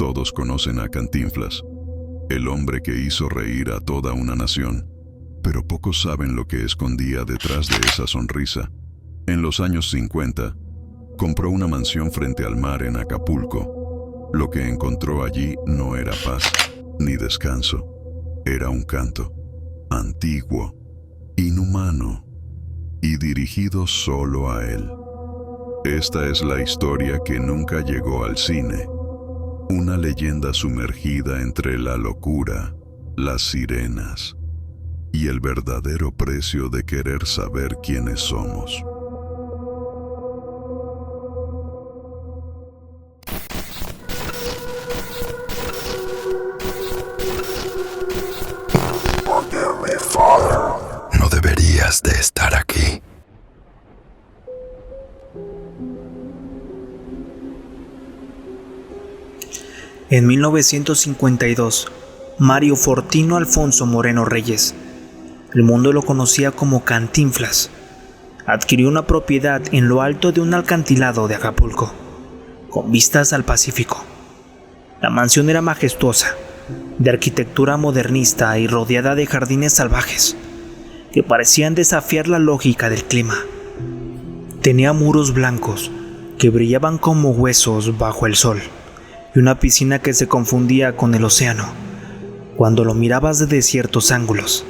Todos conocen a Cantinflas, el hombre que hizo reír a toda una nación, pero pocos saben lo que escondía detrás de esa sonrisa. En los años 50, compró una mansión frente al mar en Acapulco. Lo que encontró allí no era paz ni descanso, era un canto, antiguo, inhumano y dirigido solo a él. Esta es la historia que nunca llegó al cine. Una leyenda sumergida entre la locura, las sirenas y el verdadero precio de querer saber quiénes somos. No deberías de estar aquí. En 1952, Mario Fortino Alfonso Moreno Reyes, el mundo lo conocía como Cantinflas, adquirió una propiedad en lo alto de un acantilado de Acapulco, con vistas al Pacífico. La mansión era majestuosa, de arquitectura modernista y rodeada de jardines salvajes, que parecían desafiar la lógica del clima. Tenía muros blancos, que brillaban como huesos bajo el sol, y una piscina que se confundía con el océano cuando lo mirabas desde ciertos ángulos.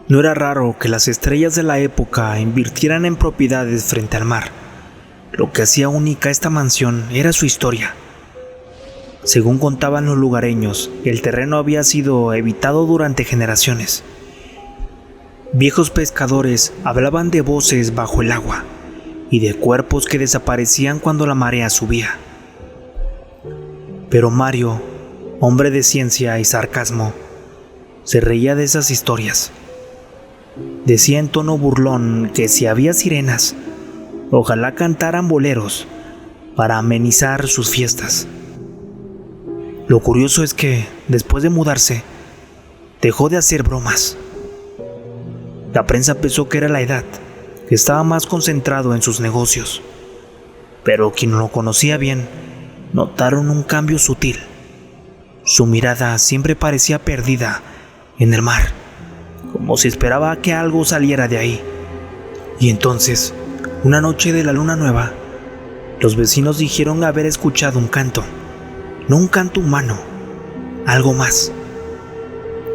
No era raro que las estrellas de la época invirtieran en propiedades frente al mar. Lo que hacía única esta mansión era su historia. Según contaban los lugareños, el terreno había sido habitado durante generaciones. Viejos pescadores hablaban de voces bajo el agua y de cuerpos que desaparecían cuando la marea subía. Pero Mario, hombre de ciencia y sarcasmo, se reía de esas historias. Decía en tono burlón que si había sirenas, ojalá cantaran boleros para amenizar sus fiestas. Lo curioso es que, después de mudarse, dejó de hacer bromas. La prensa pensó que era la edad, que estaba más concentrado en sus negocios. Pero quien lo conocía bien, notaron un cambio sutil. Su mirada siempre parecía perdida en el mar, como si esperaba que algo saliera de ahí. Y entonces, una noche de la luna nueva, los vecinos dijeron haber escuchado un canto. No un canto humano, algo más.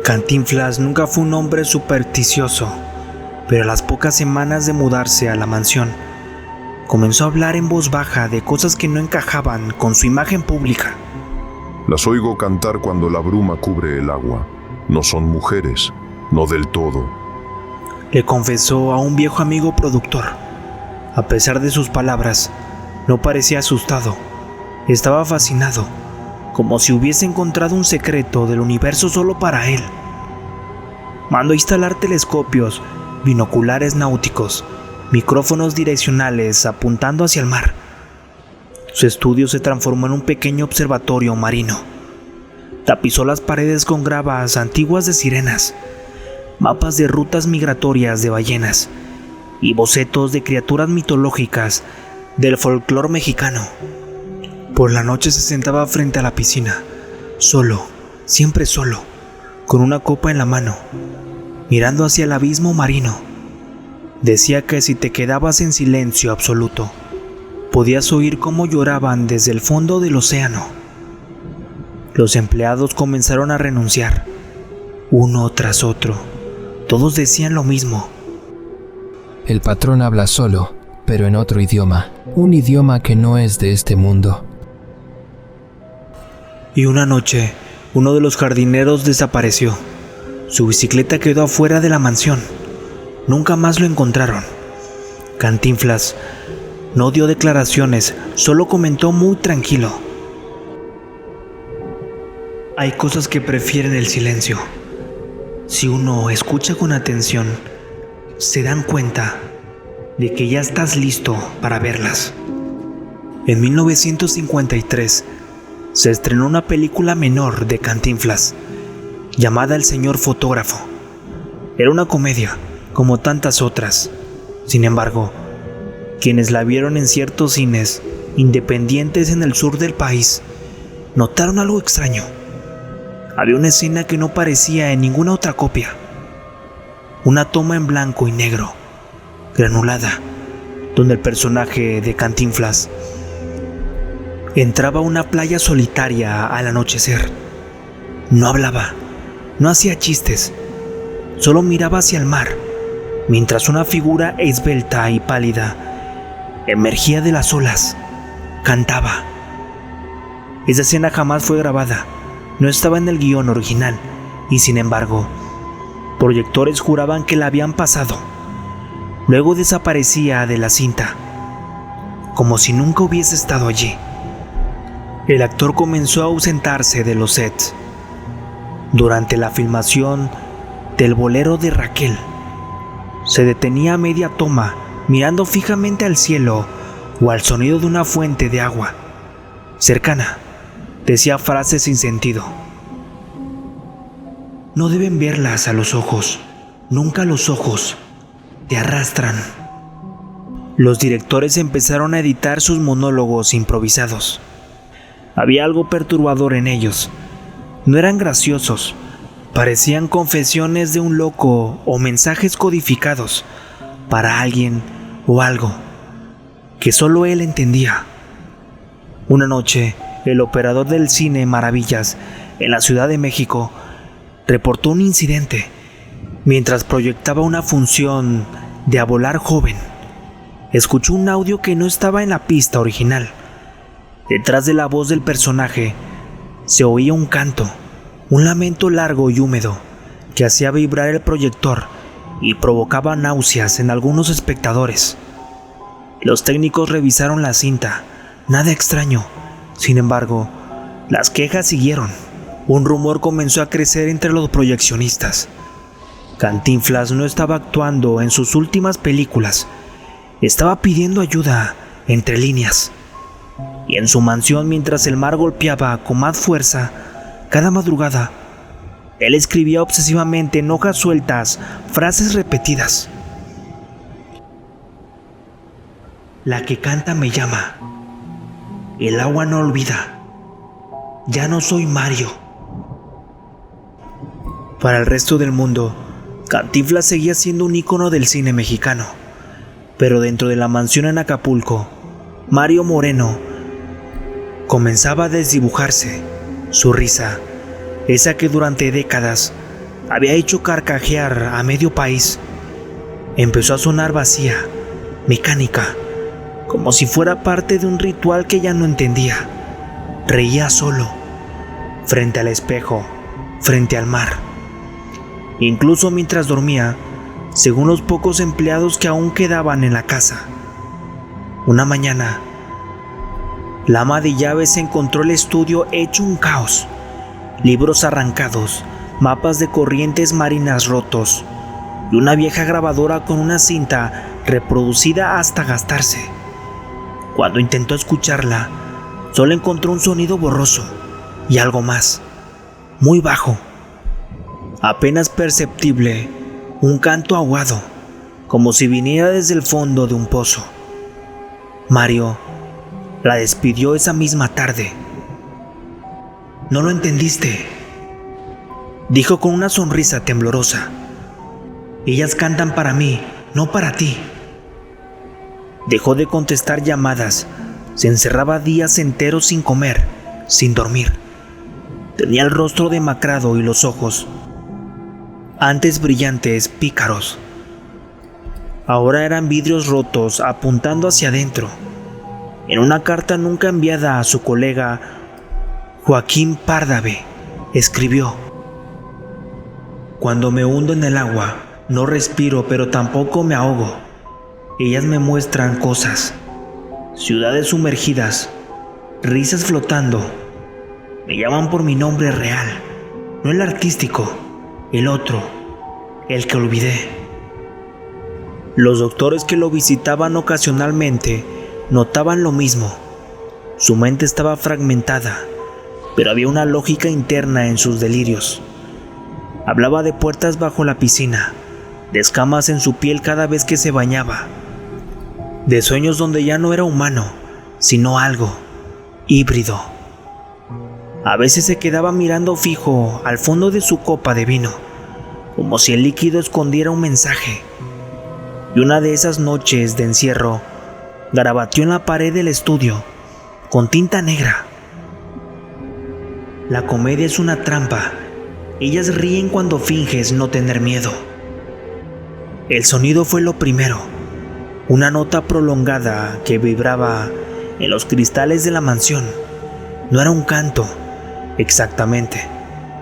Cantinflas nunca fue un hombre supersticioso, pero a las pocas semanas de mudarse a la mansión, comenzó a hablar en voz baja de cosas que no encajaban con su imagen pública. Las oigo cantar cuando la bruma cubre el agua. No son mujeres, no del todo. Le confesó a un viejo amigo productor. A pesar de sus palabras, no parecía asustado. Estaba fascinado, como si hubiese encontrado un secreto del universo solo para él. Mandó instalar telescopios, binoculares náuticos, micrófonos direccionales apuntando hacia el mar. Su estudio se transformó en un pequeño observatorio marino. Tapizó las paredes con gravas antiguas de sirenas, mapas de rutas migratorias de ballenas y bocetos de criaturas mitológicas del folclore mexicano. Por la noche se sentaba frente a la piscina, solo, siempre solo, con una copa en la mano, mirando hacia el abismo marino. Decía que si te quedabas en silencio absoluto, podías oír cómo lloraban desde el fondo del océano. Los empleados comenzaron a renunciar, uno tras otro. Todos decían lo mismo. El patrón habla solo, pero en otro idioma, un idioma que no es de este mundo. Y una noche, uno de los jardineros desapareció. Su bicicleta quedó afuera de la mansión. Nunca más lo encontraron. Cantinflas no dio declaraciones, solo comentó muy tranquilo: hay cosas que prefieren el silencio. Si uno escucha con atención, se dan cuenta de que ya estás listo para verlas. En 1953 se estrenó una película menor de Cantinflas, llamada El señor fotógrafo. Era una comedia, como tantas otras. Sin embargo, quienes la vieron en ciertos cines independientes en el sur del país notaron algo extraño. Había una escena que no parecía en ninguna otra copia. Una toma en blanco y negro, granulada, donde el personaje de Cantinflas entraba a una playa solitaria al anochecer. No hablaba, no hacía chistes, solo miraba hacia el mar, mientras una figura esbelta y pálida emergía de las olas, cantaba. Esa escena jamás fue grabada, no estaba en el guión original, y sin embargo, proyectores juraban que la habían pasado. Luego desaparecía de la cinta, como si nunca hubiese estado allí. El actor comenzó a ausentarse de los sets. Durante la filmación del bolero de Raquel, se detenía a media toma mirando fijamente al cielo o al sonido de una fuente de agua cercana. Decía frases sin sentido. No deben verlas a los ojos, nunca los ojos te arrastran. Los directores empezaron a editar sus monólogos improvisados. Había algo perturbador en ellos. No eran graciosos, parecían confesiones de un loco o mensajes codificados para alguien o algo que solo él entendía. Una noche, el operador del cine Maravillas en la Ciudad de México reportó un incidente mientras proyectaba una función de A Volar Joven. Escuchó un audio que no estaba en la pista original. Detrás de la voz del personaje se oía un canto, un lamento largo y húmedo que hacía vibrar el proyector y provocaba náuseas en algunos espectadores. Los técnicos revisaron la cinta, nada extraño. Sin embargo, las quejas siguieron. Un rumor comenzó a crecer entre los proyeccionistas. Cantinflas no estaba actuando en sus últimas películas, estaba pidiendo ayuda entre líneas. Y en su mansión, mientras el mar golpeaba con más fuerza cada madrugada, él escribía obsesivamente en hojas sueltas frases repetidas. La que canta me llama. El agua no olvida. Ya no soy Mario. Para el resto del mundo, Cantinflas seguía siendo un ícono del cine mexicano. Pero dentro de la mansión en Acapulco, Mario Moreno comenzaba a desdibujarse. Su risa, esa que durante décadas había hecho carcajear a medio país, empezó a sonar vacía, mecánica, como si fuera parte de un ritual que ya no entendía. Reía solo, frente al espejo, frente al mar. Incluso mientras dormía, según los pocos empleados que aún quedaban en la casa. Una mañana, la ama de llaves encontró el estudio hecho un caos. Libros arrancados, mapas de corrientes marinas rotos y una vieja grabadora con una cinta reproducida hasta gastarse. Cuando intentó escucharla, solo encontró un sonido borroso y algo más, muy bajo, apenas perceptible, un canto ahogado, como si viniera desde el fondo de un pozo. Mario la despidió esa misma tarde. «No lo entendiste», dijo con una sonrisa temblorosa. «Ellas cantan para mí, no para ti». Dejó de contestar llamadas, se encerraba días enteros sin comer, sin dormir. Tenía el rostro demacrado y los ojos, antes brillantes, pícaros, ahora eran vidrios rotos apuntando hacia adentro. En una carta nunca enviada a su colega Joaquín Pardave, escribió: «Cuando me hundo en el agua, no respiro, pero tampoco me ahogo. Ellas me muestran cosas, ciudades sumergidas, risas flotando. Me llaman por mi nombre real, no el artístico, el otro, el que olvidé». Los doctores que lo visitaban ocasionalmente notaban lo mismo. Su mente estaba fragmentada, pero había una lógica interna en sus delirios. Hablaba de puertas bajo la piscina, de escamas en su piel cada vez que se bañaba, de sueños donde ya no era humano, sino algo híbrido. A veces se quedaba mirando fijo al fondo de su copa de vino, como si el líquido escondiera un mensaje. Y una de esas noches de encierro, garabateó en la pared del estudio, con tinta negra: la comedia es una trampa. Ellas ríen cuando finges no tener miedo. El sonido fue lo primero, una nota prolongada que vibraba en los cristales de la mansión. No era un canto, exactamente,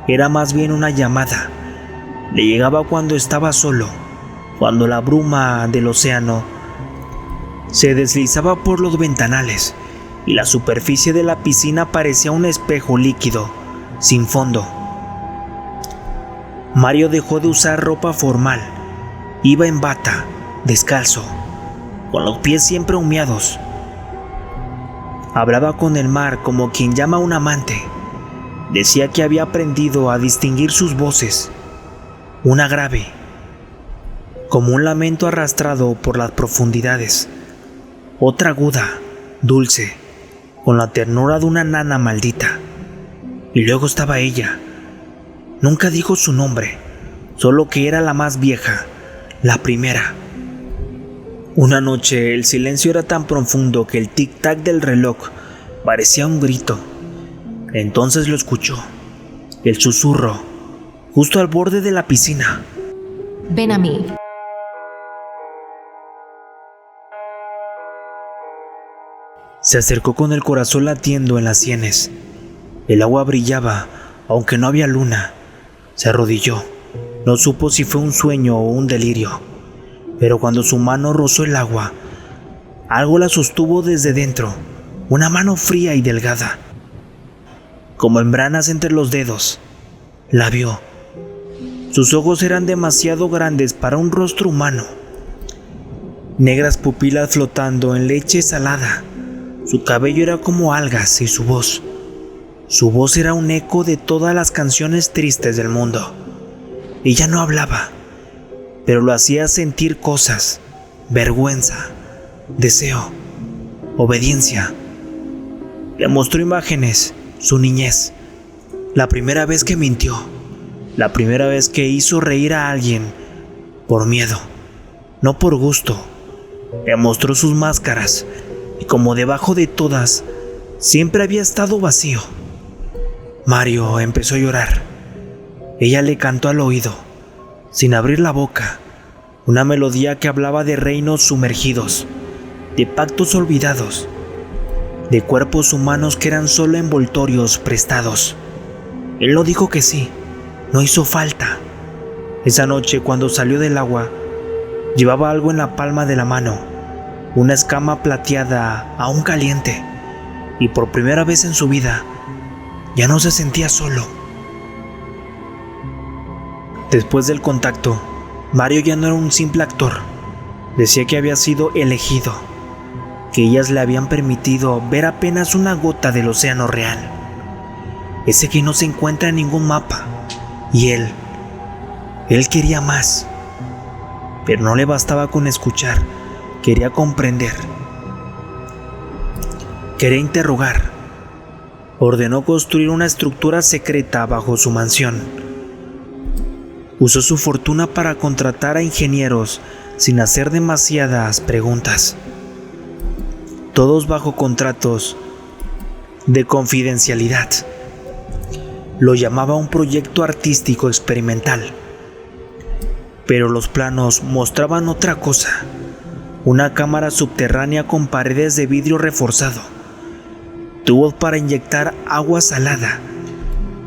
era más bien una llamada. Le llegaba cuando estaba solo, cuando la bruma del océano se deslizaba por los ventanales y la superficie de la piscina parecía un espejo líquido, sin fondo. Mario dejó de usar ropa formal. Iba en bata, descalzo, con los pies siempre humeados. Hablaba con el mar como quien llama a un amante. Decía que había aprendido a distinguir sus voces, una grave, como un lamento arrastrado por las profundidades, otra aguda, dulce, con la ternura de una nana maldita. Y luego estaba ella. Nunca dijo su nombre, solo que era la más vieja, la primera. Una noche el silencio era tan profundo que el tic-tac del reloj parecía un grito. Entonces lo escuchó, el susurro, justo al borde de la piscina. Ven a mí. Se acercó con el corazón latiendo en las sienes. El agua brillaba, aunque no había luna. Se arrodilló. No supo si fue un sueño o un delirio, pero cuando su mano rozó el agua, algo la sostuvo desde dentro, una mano fría y delgada, como membranas entre los dedos. La vio. Sus ojos eran demasiado grandes para un rostro humano, negras pupilas flotando en leche salada. Su cabello era como algas y su voz era un eco de todas las canciones tristes del mundo. Ella no hablaba, pero lo hacía sentir cosas: vergüenza, deseo, obediencia. Le mostró imágenes, su niñez, la primera vez que mintió, la primera vez que hizo reír a alguien por miedo, no por gusto. Le mostró sus máscaras, y como debajo de todas siempre había estado vacío. Mario empezó a llorar. Ella le cantó al oído, sin abrir la boca, una melodía que hablaba de reinos sumergidos, de pactos olvidados, de cuerpos humanos que eran solo envoltorios prestados. Él no dijo que sí, no hizo falta. Esa noche, cuando salió del agua, llevaba algo en la palma de la mano, una escama plateada aún caliente, y por primera vez en su vida ya no se sentía solo. Después del contacto, Mario ya no era un simple actor. Decía que había sido elegido, que ellas le habían permitido ver apenas una gota del océano real, ese que no se encuentra en ningún mapa. Y él quería más, pero no le bastaba con escuchar, quería comprender, quería interrogar. Ordenó construir una estructura secreta bajo su mansión. Usó su fortuna para contratar a ingenieros sin hacer demasiadas preguntas, todos bajo contratos de confidencialidad. Lo llamaba un proyecto artístico experimental, pero los planos mostraban otra cosa: una cámara subterránea con paredes de vidrio reforzado, tubos para inyectar agua salada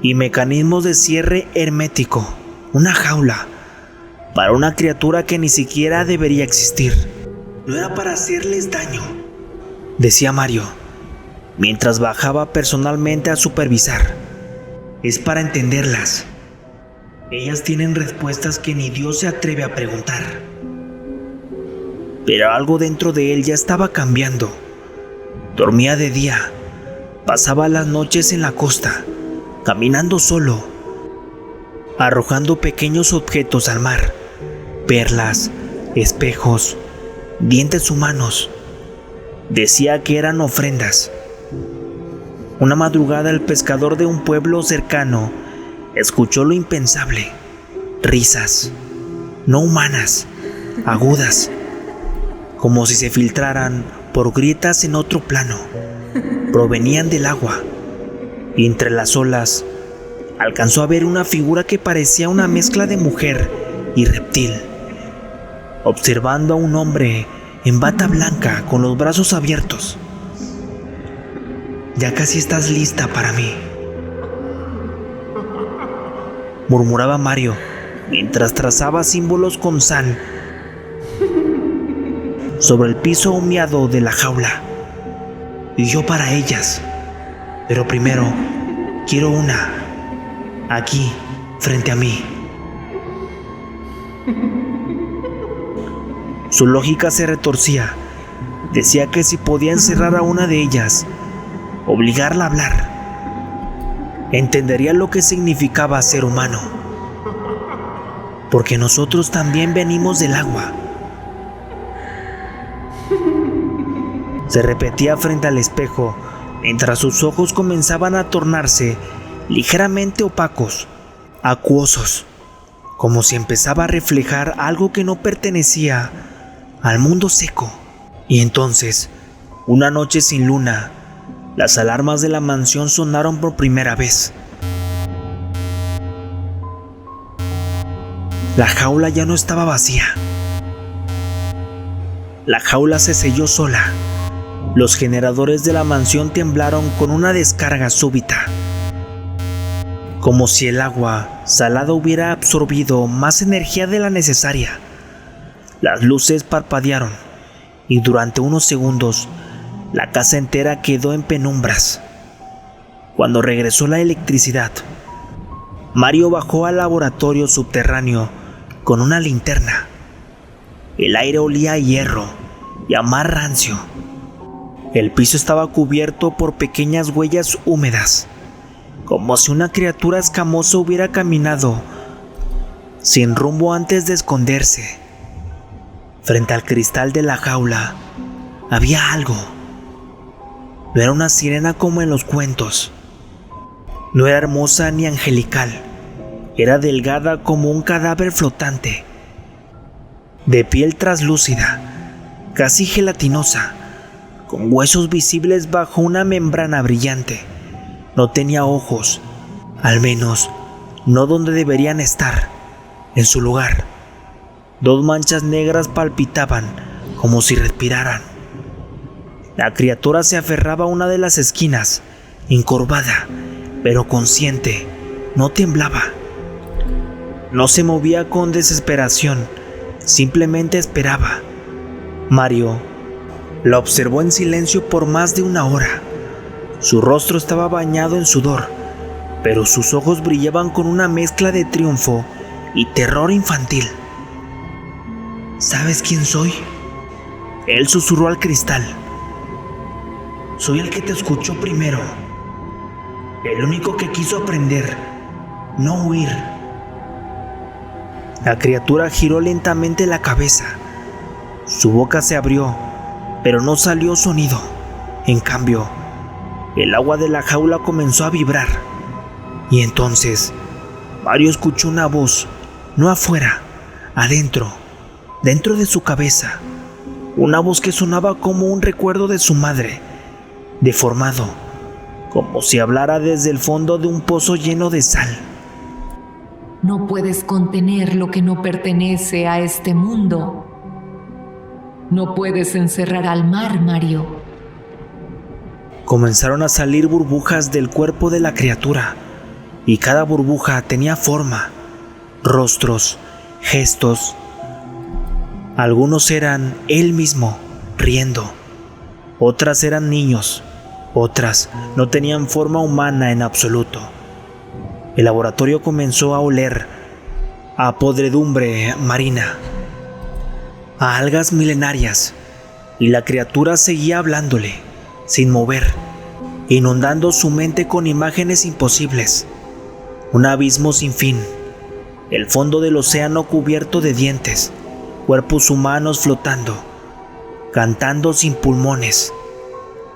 y mecanismos de cierre hermético, una jaula para una criatura que ni siquiera debería existir. No era para hacerles daño, decía Mario, mientras bajaba personalmente a supervisar. Es para entenderlas. Ellas tienen respuestas que ni Dios se atreve a preguntar. Pero algo dentro de él ya estaba cambiando. Dormía de día, pasaba las noches en la costa, caminando solo, arrojando pequeños objetos al mar: perlas, espejos, dientes humanos. Decía que eran ofrendas. Una madrugada el pescador de un pueblo cercano escuchó lo impensable. Risas, no humanas, agudas, como si se filtraran por grietas en otro plano. Provenían del agua, y entre las olas alcanzó a ver una figura que parecía una mezcla de mujer y reptil, observando a un hombre en bata blanca con los brazos abiertos. «Ya casi estás lista para mí», murmuraba Mario mientras trazaba símbolos con sal sobre el piso humeado de la jaula. «Y yo para ellas, pero primero quiero una, aquí, frente a mí». Su lógica se retorcía. Decía que si podía encerrar a una de ellas, obligarla a hablar, entendería lo que significaba ser humano. Porque nosotros también venimos del agua. Se repetía frente al espejo, mientras sus ojos comenzaban a tornarse ligeramente opacos, acuosos, como si empezaba a reflejar algo que no pertenecía al mundo seco. Y entonces, una noche sin luna, las alarmas de la mansión sonaron por primera vez. La jaula ya no estaba vacía. La jaula se selló sola. Los generadores de la mansión temblaron con una descarga súbita, como si el agua salada hubiera absorbido más energía de la necesaria. Las luces parpadearon y durante unos segundos la casa entera quedó en penumbras. Cuando regresó la electricidad, Mario bajó al laboratorio subterráneo con una linterna. El aire olía a hierro y a mar rancio. El piso estaba cubierto por pequeñas huellas húmedas, como si una criatura escamosa hubiera caminado sin rumbo antes de esconderse. Frente al cristal de la jaula había algo. No era una sirena como en los cuentos. No era hermosa ni angelical. Era delgada como un cadáver flotante, de piel traslúcida, casi gelatinosa, con huesos visibles bajo una membrana brillante. No tenía ojos, al menos no donde deberían estar. En su lugar, 2 manchas negras palpitaban como si respiraran. La criatura se aferraba a una de las esquinas, encorvada, pero consciente. No temblaba. No se movía con desesperación, simplemente esperaba. Mario la observó en silencio por más de 1 hora. Su rostro estaba bañado en sudor, pero sus ojos brillaban con una mezcla de triunfo y terror infantil. ¿Sabes quién soy?, él susurró al cristal. Soy el que te escuchó primero, el único que quiso aprender, no huir. La criatura giró lentamente la cabeza. Su boca se abrió, pero no salió sonido. En cambio, el agua de la jaula comenzó a vibrar. Y entonces, Mario escuchó una voz, no afuera, adentro, dentro de su cabeza. Una voz que sonaba como un recuerdo de su madre, deformado, como si hablara desde el fondo de un pozo lleno de sal. No puedes contener lo que no pertenece a este mundo. No puedes encerrar al mar, Mario. Comenzaron a salir burbujas del cuerpo de la criatura, y cada burbuja tenía forma, rostros, gestos. Algunos eran él mismo, riendo. Otras eran niños. Otras no tenían forma humana en absoluto. El laboratorio comenzó a oler a podredumbre marina, a algas milenarias, y la criatura seguía hablándole, sin mover, inundando su mente con imágenes imposibles. Un abismo sin fin, el fondo del océano cubierto de dientes, cuerpos humanos flotando, cantando sin pulmones.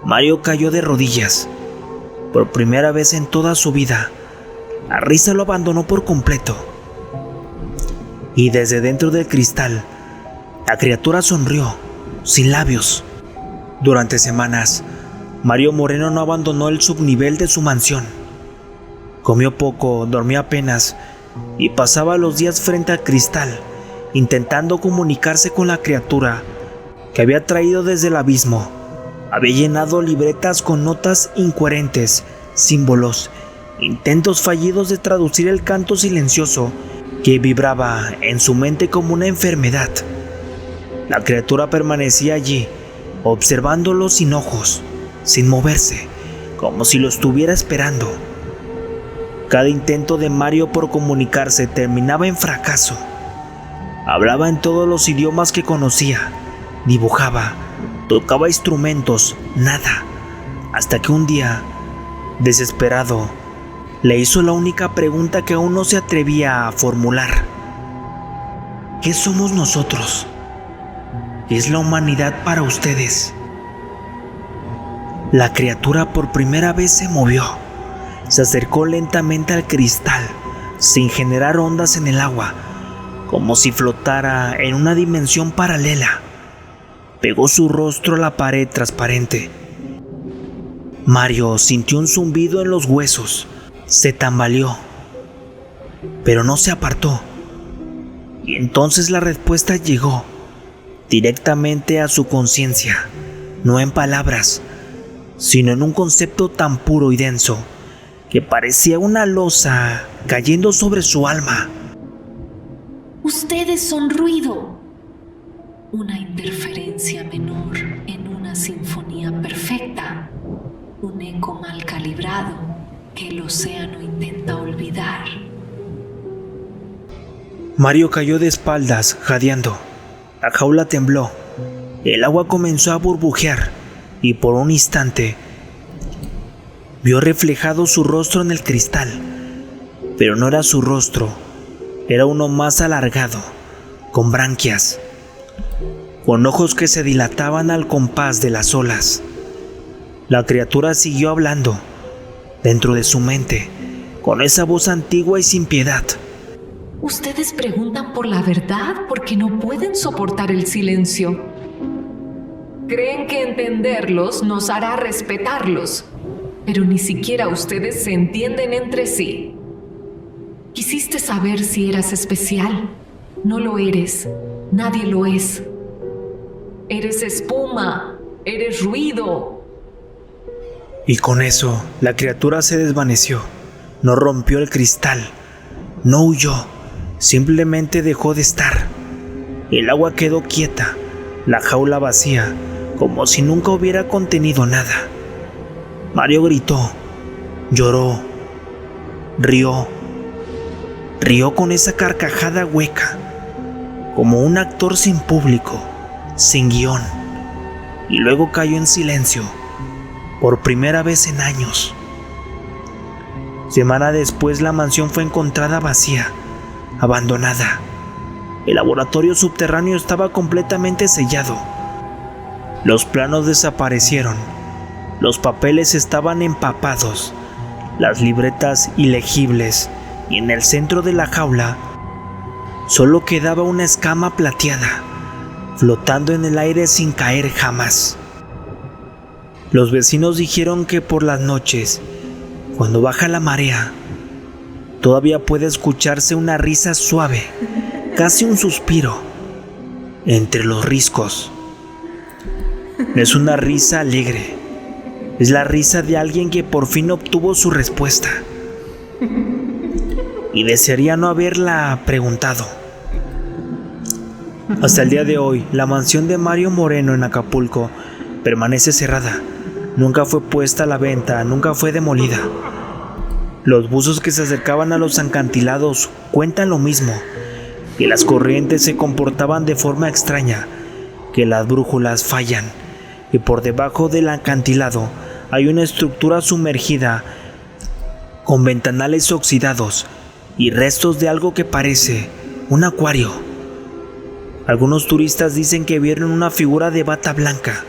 Mario cayó de rodillas. Por primera vez en toda su vida, la risa lo abandonó por completo. Y desde dentro del cristal, la criatura sonrió, sin labios. Durante semanas, Mario Moreno no abandonó el subnivel de su mansión. Comió poco, dormía apenas y pasaba los días frente al cristal, intentando comunicarse con la criatura que había traído desde el abismo. Había llenado libretas con notas incoherentes, símbolos, intentos fallidos de traducir el canto silencioso que vibraba en su mente como una enfermedad. La criatura permanecía allí, observándolo sin ojos, sin moverse, como si lo estuviera esperando. Cada intento de Mario por comunicarse terminaba en fracaso. Hablaba en todos los idiomas que conocía, dibujaba, tocaba instrumentos, nada, hasta que un día, desesperado, le hizo la única pregunta que aún no se atrevía a formular. ¿Qué somos nosotros? ¿Qué es la humanidad para ustedes? La criatura por primera vez se movió. Se acercó lentamente al cristal, sin generar ondas en el agua, como si flotara en una dimensión paralela. Pegó su rostro a la pared transparente. Mario sintió un zumbido en los huesos. Se tambaleó, pero no se apartó. Y entonces la respuesta llegó directamente a su conciencia, no en palabras, sino en un concepto tan puro y denso que parecía una losa cayendo sobre su alma. Ustedes son ruido, una interferencia menor en una sinfonía perfecta, un eco mal calibrado que el océano intenta olvidar. Mario cayó de espaldas, jadeando. La jaula tembló. El agua comenzó a burbujear y por un instante vio reflejado su rostro en el cristal. Pero no era su rostro, era uno más alargado, con branquias, con ojos que se dilataban al compás de las olas. La criatura siguió hablando, dentro de su mente, con esa voz antigua y sin piedad. Ustedes preguntan por la verdad porque no pueden soportar el silencio. Creen que entenderlos nos hará respetarlos, pero ni siquiera ustedes se entienden entre sí. Quisiste saber si eras especial. No lo eres. Nadie lo es. Eres espuma. Eres ruido. Y con eso, la criatura se desvaneció. No rompió el cristal. No huyó. Simplemente dejó de estar. El agua quedó quieta. La jaula vacía, como si nunca hubiera contenido nada. Mario gritó, lloró, rió con esa carcajada hueca, como un actor sin público, sin guión, y luego cayó en silencio, por primera vez en años. Semana después la mansión fue encontrada vacía, abandonada. El laboratorio subterráneo estaba completamente sellado. Los planos desaparecieron. Los papeles estaban empapados, las libretas ilegibles, y en el centro de la jaula solo quedaba una escama plateada, flotando en el aire sin caer jamás. Los vecinos dijeron que por las noches, cuando baja la marea, todavía puede escucharse una risa suave, casi un suspiro, entre los riscos. No es una risa alegre. Es la risa de alguien que por fin obtuvo su respuesta y desearía no haberla preguntado. Hasta el día de hoy, la mansión de Mario Moreno en Acapulco permanece cerrada. Nunca fue puesta a la venta, nunca fue demolida. Los buzos que se acercaban a los acantilados cuentan lo mismo, que las corrientes se comportaban de forma extraña, que las brújulas fallan, y por debajo del acantilado hay una estructura sumergida con ventanales oxidados y restos de algo que parece un acuario. Algunos turistas dicen que vieron una figura de bata blanca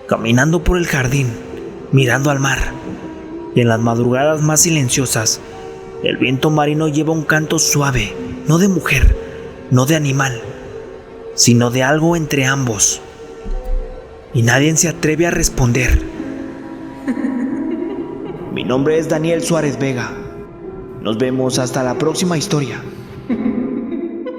caminando por el jardín, mirando al mar, Y en las madrugadas más silenciosas, el viento marino lleva un canto suave, no de mujer, no de animal, sino de algo entre ambos. Y nadie se atreve a responder. Mi nombre es Daniel Suárez Vega. Nos vemos hasta la próxima historia.